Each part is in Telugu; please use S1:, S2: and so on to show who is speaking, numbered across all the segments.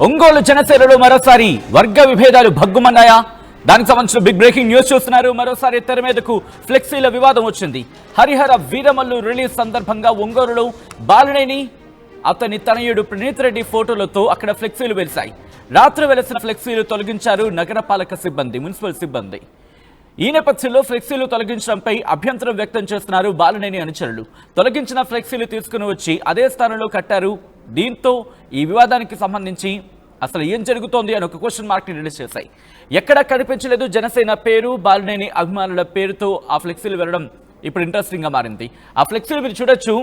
S1: ఒంగోలు జనసేనలో మరోసారి వర్గ విభేదాలు భగ్గుమన్నాయా? దానికి సంబంధించిన బిగ్ బ్రేకింగ్ న్యూస్ చూస్తున్నారు. మరోసారి తెర మీదకు ఫ్లెక్సీల వివాదం వచ్చింది. హరిహర వీరమల్లు రిలీజ్ సందర్భంగా ఒంగోలులో బాలినేని అతని తనయుడు ప్రణీత్ రెడ్డి ఫోటోలతో అక్కడ ఫ్లెక్సీలు వెలిశాయి. రాత్రి వెలిసిన ఫ్లెక్సీలు తొలగించారు నగరపాలక సిబ్బంది, మున్సిపల్ సిబ్బంది. ఈ నేపథ్యంలో ఫ్లెక్సీలు తొలగించడంపై అభ్యంతరం వ్యక్తం చేస్తున్నారు బాలినేని అనుచరులు. తొలగించిన ఫ్లెక్సీలు తీసుకుని వచ్చి అదే స్థానంలో కట్టారు. దీంతో ఈ వివాదానికి సంబంధించి అసలు ఏం జరుగుతోంది అని ఒక క్వశ్చన్ మార్క్ ని రిలీజ్ చేశాయి. ఎక్కడా కనిపించలేదు జనసేన పేరు, బాలినేని అభిమానుల పేరుతో ఆ ఫ్లెక్సీలు వెళ్ళడం ఇప్పుడు ఇంట్రెస్టింగ్ గా మారింది. ఆ ఫ్లెక్సీలు మీరు చూడొచ్చు.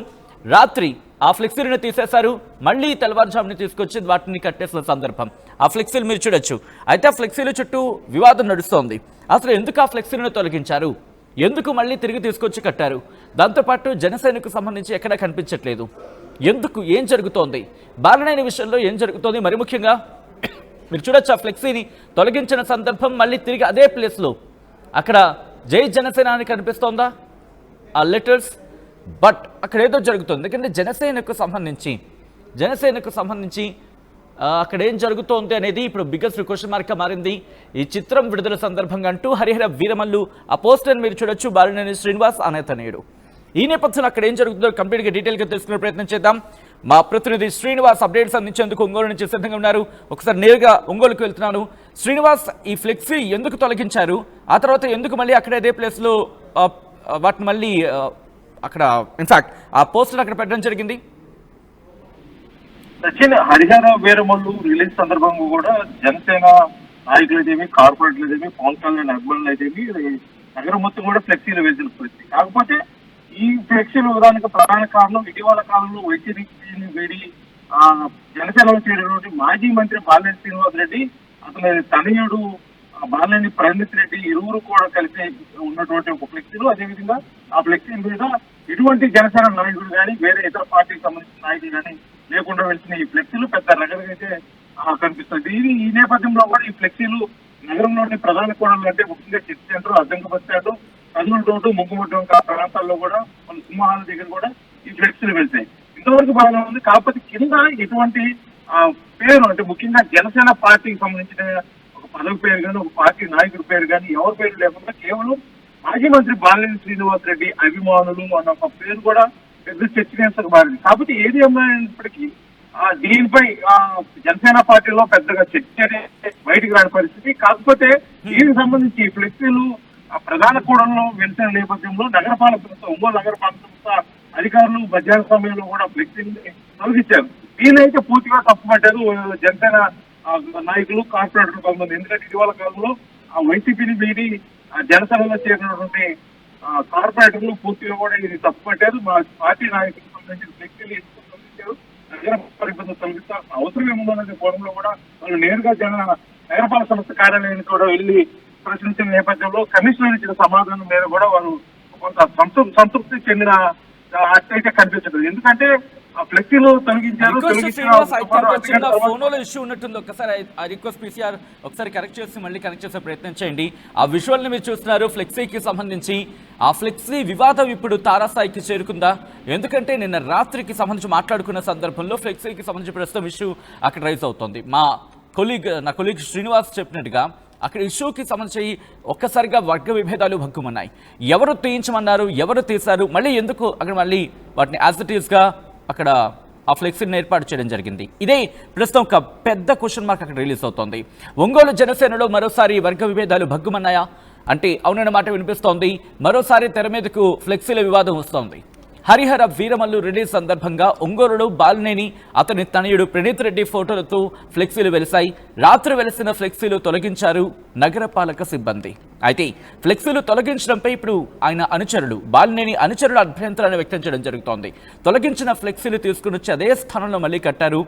S1: రాత్రి ఆ ఫ్లెక్సీలను తీసేశారు, మళ్ళీ తెల్లవారుజాముని తీసుకొచ్చి వాటిని కట్టేసిన సందర్భం. ఆ ఫ్లెక్సీలు మీరు చూడొచ్చు. అయితే ఆ ఫ్లెక్సీల చుట్టూ వివాదం నడుస్తోంది. అసలు ఎందుకు ఆ ఫ్లెక్సీలను తొలగించారు, ఎందుకు మళ్ళీ తిరిగి తీసుకొచ్చి కట్టారు, దాంతోపాటు జనసేనకు సంబంధించి ఎక్కడా కనిపించట్లేదు, ఎందుకు, ఏం జరుగుతోంది, బాలినేని విషయంలో ఏం జరుగుతోంది? మరి ముఖ్యంగా మీరు చూడొచ్చు, ఆ ఫ్లెక్సీని తొలగించిన సందర్భం మళ్ళీ తిరిగి అదే ప్లేస్లో అక్కడ జై జనసేన అని కనిపిస్తోందా ఆ లెటర్స్? బట్ అక్కడ ఏదో జరుగుతుంది. ఎందుకంటే జనసేనకు సంబంధించి అక్కడ ఏం జరుగుతోంది అనేది ఇప్పుడు బిగ్గెస్ట్ క్వశ్చన్ మార్క్గా మారింది. ఈ చిత్రం విడుదల సందర్భంగా అంటూ హరిహర వీరమల్లు ఆ పోస్టర్ మీరు చూడొచ్చు, బాలినేని శ్రీనివాస్ అనే తనయుడు. ఈ నేపథ్యంలో అక్కడ ఏం జరుగుతుందో కంప్లీట్గా డీటెయిల్గా తెలుసుకునే ప్రయత్నం చేద్దాం. మా ప్రతినిధి శ్రీనివాస్ అప్డేట్స్ అందించేందుకు ఒంగోలు నుంచి సిద్ధంగా ఉన్నారు. ఒకసారి నేరుగా ఒంగోలుకు వెళ్తున్నాను. శ్రీనివాస్, ఈ ఫ్లెక్సీ ఎందుకు తొలగించారు, ఆ తర్వాత ఎందుకు మళ్ళీ అక్కడ అదే ప్లేస్లో వాటిని మళ్ళీ అక్కడ ఇన్ఫాక్ట్ ఆ పోస్టర్ అక్కడ పెట్టడం జరిగింది?
S2: సచిన్, హరిహర వీరమల్లు రిలీజ్ సందర్భంగా కూడా జనసేన నాయకులైతేమి, కార్పొరేట్లైతేమి, పవన్ కళ్యాణ్ అభిమానులు అయితేమి నగరం మొత్తం కూడా ఫ్లెక్సీలు వేసిన పరిస్థితి. కాకపోతే ఈ ఫ్లెక్సీల విధానానికి ప్రధాన కారణం ఇటీవల కాలంలో వైసీపీని వీడి జనసేనలో చేరినటువంటి మాజీ మంత్రి బాలినేని శ్రీనివాస్ రెడ్డి, అతని తనయుడు బాలినేని ప్రణీత్ రెడ్డి ఇరువురు కూడా కలిసి ఉన్నటువంటి ఒక ఫ్లెక్సీలు. అదేవిధంగా ఆ ఫ్లెక్సీల మీద ఎటువంటి జనసేన నాయకుడు కానీ వేరే ఇతర పార్టీకి సంబంధించిన నాయకులు కానీ లేకుండా వెళ్తున్న ఈ ఫ్లెక్సీలు పెద్ద నగరం అయితే కనిపిస్తుంది. ఈ నేపథ్యంలో కూడా ఈ ఫ్లెక్సీలు నగరంలోని ప్రధాన కూడలు అంటే ముఖ్యంగా church center, Addanki bus stand, కదులు రోడ్డు, ముగ్గుముడ్డం ప్రాంతాల్లో కూడా మన సింహాల దగ్గర కూడా ఈ ఫ్లెక్సీలు వెళ్తాయి. ఇంతవరకు బాగానే ఉంది. కాకపోతే కింద ఎటువంటి పేరు అంటే ముఖ్యంగా జనసేన పార్టీకి సంబంధించిన ఒక పదవి పేరు కానీ, ఒక పార్టీ నాయకుడి పేరు కానీ ఎవరి పేరు లేకుండా కేవలం మాజీ మంత్రి బాలినేని శ్రీనివాస్ రెడ్డి అభిమానులు అన్న ఒక పేరు కూడా పెద్ద చర్చనీయాంశంగా మారింది. కాకపోతే ఏది ఏమైనప్పటికీ దీనిపై జనసేన పార్టీలో పెద్దగా చర్చ బయటికి రాని పరిస్థితి. కాకపోతే దీనికి సంబంధించి ఫ్లెక్సీలు ప్రధాన కూడల్లో వెళ్తున్న నేపథ్యంలో నగరపాలక సంస్థ, ఒంగోలు నగరపాలక సంస్థ అధికారులు మధ్యాహ్న సమయంలో కూడా ఫ్లెక్సీని తొలగించారు. దీనైతే పూర్తిగా తప్పుపట్టారు జనసేన నాయకులు, కార్పొరేటర్లు కొంతమంది. ఎందుకంటే ఇటీవల కాలంలో వైసీపీని వీడి జనసేనలో చేరినటువంటి కార్పొరేటర్లు పూర్తిగా కూడా ఇది తప్పుపట్టారు. మా పార్టీ నాయకులకు సంబంధించిన ఫ్లెక్సీలు ఎందుకు తొలగించారు, నగరపాలక ఇబ్బందులు తొలగించాల్సిన అవసరం ఏముందనే కోణంలో కూడా వాళ్ళు నేరుగా నగరపాలక సంస్థ కార్యాలయానికి కూడా వెళ్లి ప్రశ్నించిన నేపథ్యంలో కమిషనర్ ఇచ్చిన సమాధానం మీద కూడా వాళ్ళు కొంత సంతృప్తి చెందిన అట్లయితే కనిపించదు. ఎందుకంటే ఆ ఫ్లెక్సీలు తొలగించారు.
S1: ఫోన్లో ఇష్యూ ఉన్నట్టుంది. ఒకసారి ఆ రిక్వెస్ట్ పీసీఆర్ ఒకసారి కరెక్ట్ చేసి మళ్ళీ కనెక్ట్ చేసే ప్రయత్నం చేయండి. ఆ విజువల్ ని మీరు చూస్తున్నారు. ఫ్లెక్సీకి సంబంధించి ఆ ఫ్లెక్సీ వివాదం ఇప్పుడు తారాస్థాయికి చేరుకుందా? ఎందుకంటే నిన్న రాత్రికి సంబంధించి మాట్లాడుకున్న సందర్భంలో ఫ్లెక్సీకి సంబంధించి ప్రస్తుతం ఇష్యూ అక్కడ రైజ్ అవుతోంది. నా కొలీగ్ శ్రీనివాస్ చెప్పినట్టుగా అక్కడ ఇష్యూకి సంబంధించి ఒక్కసారిగా వర్గ విభేదాలు భగ్గుమన్నాయి. ఎవరు తీయించమన్నారు, ఎవరు తీశారు, మళ్ళీ ఎందుకు అక్కడ మళ్ళీ వాటిని యాజ్ ఇట్ ఈస్గా అక్కడ ఆ ఫ్లెక్సీని ఏర్పాటు చేయడం జరిగింది. ఇదే ప్రస్తుతం ఒక పెద్ద క్వశ్చన్ మార్క్ అక్కడ రిలీజ్ అవుతోంది. ఒంగోలు జనసేనలో మరోసారి వర్గ విభేదాలు భగ్గుమన్నాయా అంటే అవునన్న మాట వినిపిస్తోంది. మరోసారి తెర మీదకు ఫ్లెక్సీల వివాదం వస్తోంది. హరిహర వీరమల్లు రిలీజ్ సందర్భంగా ఒంగోలులో బాలినేని అతని తనయుడు ప్రణీత్ రెడ్డి ఫోటోలతో ఫ్లెక్సీలు వెలిశాయి. రాత్రి వెలిసిన ఫ్లెక్సీలు తొలగించారు నగరపాలక సిబ్బంది. అయితే ఫ్లెక్సీలు తొలగించడంపై ఇప్పుడు ఆయన అనుచరులు, బాలినేని అనుచరులు అభ్యంతరాన్ని వ్యక్తం చేయడం జరుగుతోంది. తొలగించిన ఫ్లెక్సీలు తీసుకుని వచ్చి అదే స్థానంలో మళ్ళీ కట్టారు.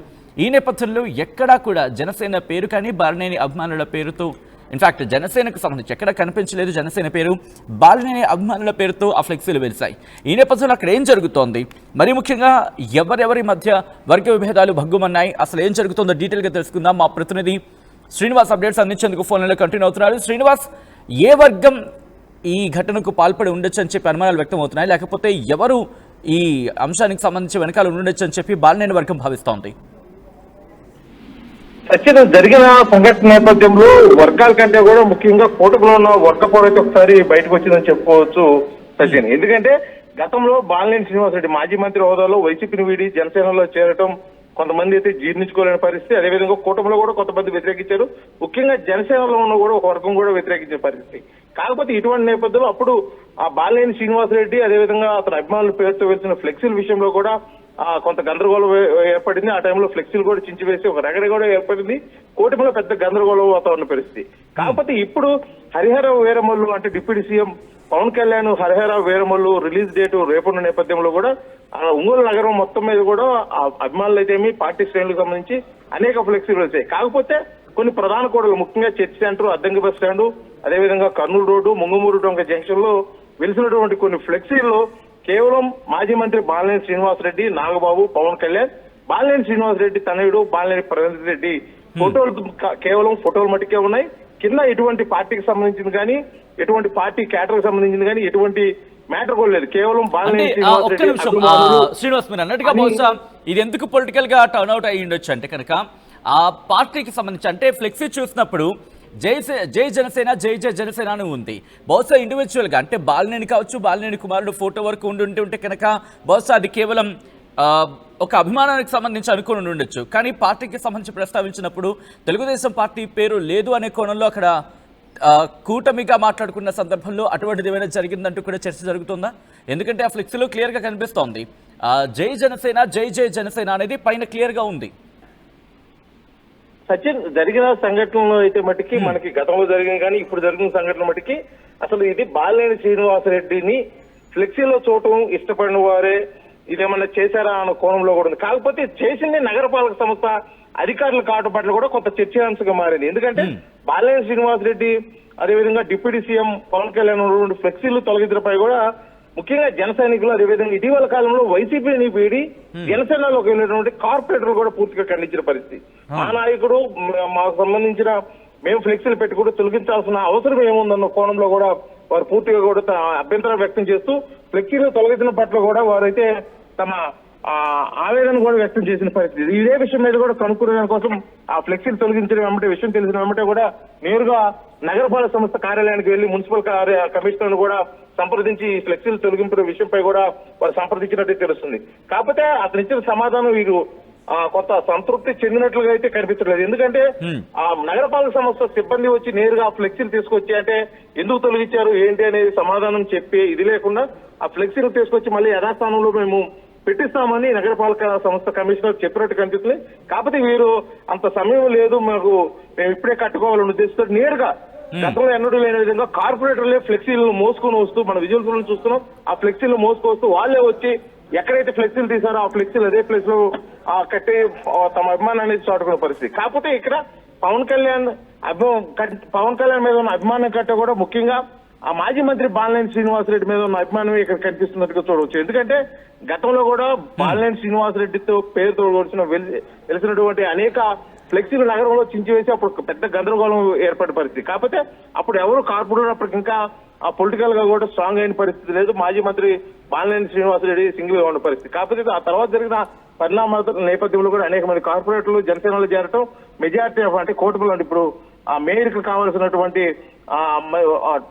S1: ఈ నేపథ్యంలో ఎక్కడా కూడా జనసేన పేరు కానీ, బాలినేని అభిమానుల పేరుతో ఇన్ఫాక్ట్ జనసేనకు సంబంధించి ఎక్కడ కనిపించలేదు జనసేన పేరు, బాలినేని అభిమానుల పేరుతో ఆ ఫ్లెక్సీలు వెలిశాయి. ఈ నేపథ్యంలో అక్కడ ఏం జరుగుతోంది, మరి ముఖ్యంగా ఎవరెవరి మధ్య వర్గ విభేదాలు భగ్గుమన్నాయి, అసలు ఏం జరుగుతుందో డీటెయిల్గా తెలుసుకుందాం. మా ప్రతినిధి శ్రీనివాస్ అప్డేట్స్ అందించేందుకు ఫోన్లో కంటిన్యూ అవుతున్నారు. శ్రీనివాస్, ఏ వర్గం ఈ ఘటనకు పాల్పడి ఉండొచ్చు అని చెప్పి అనుమానాలు వ్యక్తం అవుతున్నాయి, లేకపోతే ఎవరు ఈ అంశానికి సంబంధించి వెనకాల ఉండొచ్చు అని చెప్పి బాలినేని వర్గం భావిస్తోంది?
S2: సచిన్, జరిగిన సంఘటన నేపథ్యంలో వర్గాల కంటే కూడా ముఖ్యంగా కూటమిలో ఉన్న వర్గ పోరైతే ఒకసారి బయటకు వచ్చిందని చెప్పుకోవచ్చు సచిన్. ఎందుకంటే గతంలో బాలినేని శ్రీనివాసరెడ్డి మాజీ మంత్రి హోదాలో వైసీపీని వీడి జనసేనలో చేరటం కొంతమంది అయితే జీర్ణించుకోలేని పరిస్థితి. అదేవిధంగా కూటమిలో కూడా కొంతమంది వ్యతిరేకించారు. ముఖ్యంగా జనసేనలో ఉన్న కూడా ఒక వర్గం కూడా వ్యతిరేకించిన పరిస్థితి. కాకపోతే ఇటువంటి నేపథ్యంలో అప్పుడు ఆ బాలినేని శ్రీనివాసరెడ్డి అదేవిధంగా అతని అభిమానుల పేరుతో వెళ్తున్న ఫ్లెక్సీల విషయంలో కూడా కొంత గందరగోళం ఏర్పడింది. ఆ టైంలో ఫ్లెక్సీలు కూడా చించివేసి ఒక రగడ కూడా ఏర్పడింది. కూటమిలో పెద్ద గందరగోళం వాతావరణ పరిస్థితి. కాకపోతే ఇప్పుడు హరిహర వీరమల్లు అంటే deputy CM Pawan Kalyan Harihara Veeramallu release date రేపున్న నేపథ్యంలో కూడా ఒంగోలు నగరం మొత్తం మీద కూడా అభిమానులు అయితేమి పార్టీ శ్రేణులకు సంబంధించి అనేక ఫ్లెక్సీలు వచ్చాయి. కాకపోతే కొన్ని ప్రధాన కూడలు ముఖ్యంగా church center, Addanki bus stand, అదేవిధంగా కర్నూలు రోడ్డు, ముంగమూరు డొంక జంక్షన్ లో వెలిసినటువంటి కొన్ని ఫ్లెక్సీల్లో కేవలం మాజీ మంత్రి బాలినేని శ్రీనివాసరెడ్డి, నాగబాబు, పవన్ కళ్యాణ్, బాలినేని శ్రీనివాసరెడ్డి తనయుడు బాలినేని ప్రణీత్ రెడ్డి ఫోటోలు కేవలం ఫోటోలు మటుకే ఉన్నాయి. కింద ఎటువంటి పార్టీకి సంబంధించింది కానీ ఎటువంటి పార్టీ క్యాటర్కి సంబంధించింది కానీ ఎటువంటి మ్యాటర్ కూడా లేదు. కేవలం బాలినేని
S1: శ్రీనివాస్ మీరు అన్నట్టుగా బహుశా ఇది ఎందుకు పొలిటికల్ గా టర్న్ అవుట్ అయ్యి ఉండొచ్చు అంటే కనుక ఆ పార్టీకి సంబంధించి అంటే ఫ్లెక్సీ చూసినప్పుడు జై జనసేన జై జనసేన అని ఉంది. బహుశా ఇండివిజువల్ గా అంటే బాలినేని కావచ్చు, బాలినేని కుమారుడు ఫోటో వరకు ఉంటే కనుక బహుశా అది కేవలం ఒక అభిమానానికి సంబంధించి అనుకుని ఉండొచ్చు. కానీ పార్టీకి సంబంధించి ప్రస్తావించినప్పుడు తెలుగుదేశం పార్టీ పేరు లేదు అనే కోణంలో అక్కడ కూటమిగా మాట్లాడుకున్న సందర్భంలో అటువంటిది ఏమైనా జరిగిందంటూ కూడా చర్చ జరుగుతుందా? ఎందుకంటే ఆ ఫ్లెక్సీలో క్లియర్ గా కనిపిస్తోంది జై జనసేన జై జనసేన అనేది పైన క్లియర్ గా ఉంది.
S2: సచిన్, జరిగిన సంఘటనలో అయితే మటుకి మనకి గతంలో జరిగింది కానీ ఇప్పుడు జరిగిన సంఘటన మటుకి అసలు ఇది బాలినేని శ్రీనివాసరెడ్డిని ఫ్లెక్సీలో చూడటం ఇష్టపడిన వారే ఇదేమన్నా చేశారా అన్న కోణంలో కూడా ఉంది. కాకపోతే చేసింది నగరపాలక సంస్థ అధికారుల కావడం పట్ల కూడా కొంత చర్చాంశంగా మారింది. ఎందుకంటే బాలినేని శ్రీనివాసరెడ్డి అదేవిధంగా డిప్యూటీ సీఎం పవన్ కళ్యాణ్ ఉన్నటువంటి ఫ్లెక్సీలు తొలగించడంపై కూడా ముఖ్యంగా జన సైనికులు అదేవిధంగా ఇటీవల కాలంలో వైసీపీని వీడి జనసేనలోకి వెళ్ళినటువంటి కార్పొరేటర్లు కూడా పూర్తిగా ఖండించిన పరిస్థితి. మా నాయకుడు మాకు సంబంధించిన మేము ఫ్లెక్సీలు పెట్టి కూడా తొలగించాల్సిన అవసరం ఏముందన్న కోణంలో కూడా వారు పూర్తిగా కూడా అభ్యంతరం వ్యక్తం చేస్తూ ఫ్లెక్సీలు తొలగించిన పట్ల కూడా వారైతే తమ ఆవేదన కూడా వ్యక్తం చేసిన పరిస్థితి. ఇదే విషయం మీద కూడా కనుక్కునే కోసం ఆ ఫ్లెక్సీలు తొలగించడం వెంబటే విషయం తెలిసిన వెంబటే కూడా నేరుగా నగరపాలక సంస్థ కార్యాలయానికి వెళ్లి మున్సిపల్ కమిషనర్ కూడా సంప్రదించి ఫ్లెక్సీలు తొలగింపుల విషయంపై కూడా వారు సంప్రదించినట్టు తెలుస్తుంది. కాకపోతే అతను ఇచ్చిన సమాధానం వీరు కొంత సంతృప్తి చెందినట్లుగా అయితే కనిపించలేదు. ఎందుకంటే ఆ నగరపాలక సంస్థ సిబ్బంది వచ్చి నేరుగా ఫ్లెక్సీలు తీసుకొచ్చి అంటే ఎందుకు తొలగించారు ఏంటి అనేది సమాధానం చెప్పి ఇది లేకుండా ఆ ఫ్లెక్సీలు తీసుకొచ్చి మళ్ళీ యథాస్థానంలో మేము పెట్టిస్తామని నగరపాలక సంస్థ కమిషనర్ చెప్పినట్టు కనిపిస్తుంది. కాకపోతే వీరు అంత సమయం లేదు, మాకు మేము ఇప్పుడే కట్టుకోవాలని ఉద్దేశిస్తూ నేరుగా గతంలో ఎన్నడూ లేని విధంగా కార్పొరేటర్లే ఫ్లెక్సీలు మోసుకొని వస్తూ మన విజువల్స్ చూస్తున్నాం. ఆ ఫ్లెక్సీలు మోసుకొస్తూ వాళ్ళే వచ్చి ఎక్కడైతే ఫ్లెక్సీలు తీసారో ఆ ఫ్లెక్సీలు అదే ప్లేస్ లో కట్టి తమ అభిమానాన్ని చాటుకునే పరిస్థితి. కాకపోతే ఇక్కడ పవన్ కళ్యాణ్ మీద ఉన్న అభిమానం కంటే కూడా ముఖ్యంగా ఆ మాజీ మంత్రి బాలినేని శ్రీనివాసరెడ్డి మీద ఉన్న అభిమానం ఇక్కడ కనిపిస్తున్నట్టుగా చూడవచ్చు. ఎందుకంటే గతంలో కూడా బాలినేని శ్రీనివాసరెడ్డితో పేరుతో వెలిసినటువంటి అనేక ఫ్లెక్సీలు నగరంలో చించివేసి అప్పుడు పెద్ద గందరగోళం ఏర్పడే పరిస్థితి. కాకపోతే అప్పుడు ఎవరు కార్పొరేటర్ అప్పటికి ఇంకా ఆ పొలిటికల్ గా కూడా స్ట్రాంగ్ అయిన పరిస్థితి లేదు. మాజీ మంత్రి బాలినేని శ్రీనివాసరెడ్డి సింగిల్ గా ఉన్న పరిస్థితి. కాకపోతే ఆ తర్వాత జరిగిన పరిణామాల నేపథ్యంలో కూడా అనేక మంది కార్పొరేటర్లు జనసేనలో చేరటం మెజారిటీ అంటే కూటమిలో ఇప్పుడు ఆ మేయర్ కు కావాల్సినటువంటి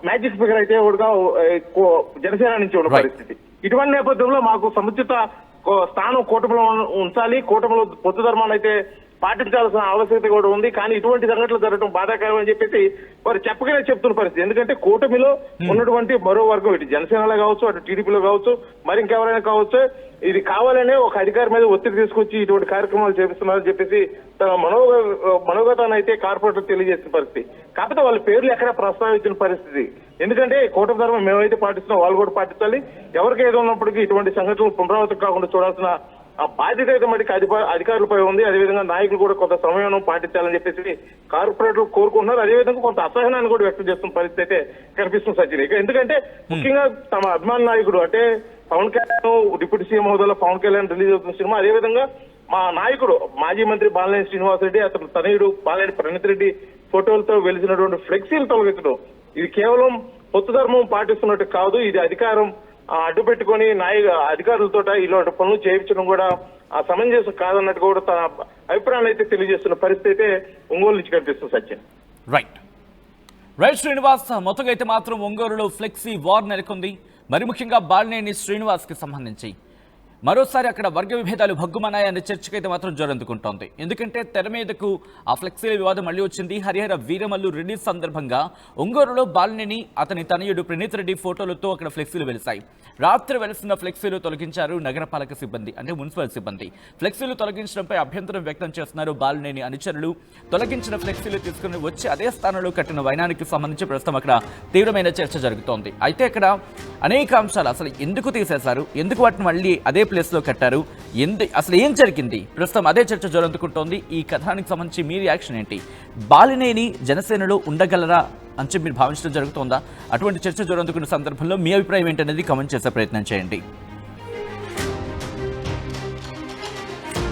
S2: మ్యాజిక్ ఫిగర్ అయితే కూడా జనసేన నుంచి ఉన్న పరిస్థితి. ఇటువంటి నేపథ్యంలో మాకు సముచిత స్థానం కూటమిలో ఉంచాలి, కూటమిలో పొత్తు ధర్మాన్ని అయితే పాటించాల్సిన ఆవశ్యకత కూడా ఉంది. కానీ ఇటువంటి సంఘటనలు జరగడం బాధాకరం అని చెప్పేసి వారు చెప్పగానే చెప్తున్న పరిస్థితి. ఎందుకంటే కూటమిలో ఉన్నటువంటి మరో వర్గం ఇటు జనసేనలో కావచ్చు, అటు టీడీపీలో కావచ్చు, మరి ఇంకెవరైనా కావచ్చు, ఇది కావాలనే ఒక అధికారి మీద ఒత్తిడి తీసుకొచ్చి ఇటువంటి కార్యక్రమాలు చేపిస్తున్నారని చెప్పేసి తన మనోగతాన్ని అయితే కార్పొరేటర్ తెలియజేసిన పరిస్థితి. కాకపోతే వాళ్ళ పేర్లు ఎక్కడ ప్రస్తావించిన పరిస్థితి. ఎందుకంటే కూటమి ధర్మం మేమైతే పాటిస్తున్నాం వాళ్ళు కూడా పాటించాలి. ఎవరికి ఏదో ఉన్నప్పటికీ ఇటువంటి సంఘటనలు పునరావృతం కాకుండా చూడాల్సిన ఆ బాధ్యత అయితే మటుకు అధికారులపై ఉంది. అదేవిధంగా నాయకులు కూడా కొంత సమయం పాటించాలని చెప్పేసి కార్పొరేటర్లు కోరుకుంటున్నారు. అదేవిధంగా కొంత అసహనాన్ని కూడా వ్యక్తం చేస్తున్న పరిస్థితి అయితే కనిపిస్తుంది సచిన్. ఎందుకంటే ముఖ్యంగా తమ అభిమాన నాయకుడు అంటే పవన్ కళ్యాణ్ డిప్యూటీ సీఎం హోదాలో పవన్ కళ్యాణ్ రిలీజ్ అవుతున్న సినిమా, అదేవిధంగా మా నాయకుడు మాజీ మంత్రి బాలినేని శ్రీనివాసరెడ్డి అతను తనయుడు బాలినేని ప్రణీత్ రెడ్డి ఫోటోలతో వెలిసినటువంటి ఫ్లెక్సీలు తొలగించడం ఇది కేవలం పొత్తు ధర్మం పాటిస్తున్నట్టు కాదు, ఇది అధికారం అడ్డు పెట్టుకుని అధికారులతో ఇలాంటి పనులు చేయించడం కూడా ఆ సమంజసం కాదన్నట్టు కూడా తన అభిప్రాయాలు అయితే తెలియజేస్తున్న పరిస్థితి అయితే ఒంగోలు నుంచి కనిపిస్తుంది సత్యం.
S1: రైట్ శ్రీనివాస్, మొత్తంగా అయితే మాత్రం ఒంగోలులో ఫ్లెక్సీ వార్ నెలకొంది. మరి ముఖ్యంగా బాలినేని శ్రీనివాస్కి సంబంధించి మరోసారి అక్కడ వర్గ విభేదాలు భగ్గుమన్నాయనే చర్చకైతే మాత్రం జోరందుకుంటోంది. ఎందుకంటే తెర మీదకు ఆ ఫ్లెక్సీల వివాదం మళ్ళీ వచ్చింది. హరిహర వీరమల్లు రిలీజ్ సందర్భంగా ఒంగోలులో బాలినేని అతని తనయుడు ప్రణీత్ రెడ్డి ఫోటోలతో అక్కడ ఫ్లెక్సీలు వెలిశాయి. రాత్రి వెలిసిన ఫ్లెక్సీలు తొలగించారు నగరపాలక సిబ్బంది, అంటే మున్సిపల్ సిబ్బంది. ఫ్లెక్సీలు తొలగించడంపై అభ్యంతరం వ్యక్తం చేస్తున్నారు బాలినేని అనుచరులు. తొలగించిన ఫ్లెక్సీలు తీసుకుని వచ్చి అదే స్థానంలో కట్టిన వైనానికి సంబంధించి ప్రస్తుతం అక్కడ తీవ్రమైన చర్చ జరుగుతోంది. అయితే అక్కడ అనేక అంశాలు, అసలు ఎందుకు తీసేశారు, ఎందుకు వాటిని మళ్ళీ అదే ప్లేస్లో కట్టారు, అసలు ఏం జరిగింది, ప్రస్తుతం అదే చర్చ జోరందుకుంటోంది. ఈ కథనానికి సంబంధించి మీ రియాక్షన్ ఏంటి? బాలినేని జనసేనలో ఉండగలరా అని చెప్పి మీరు భావించడం జరుగుతోందా? అటువంటి చర్చ జోరందుకున్న సందర్భంలో మీ అభిప్రాయం ఏంటనేది కామెంట్ చేసే ప్రయత్నం చేయండి.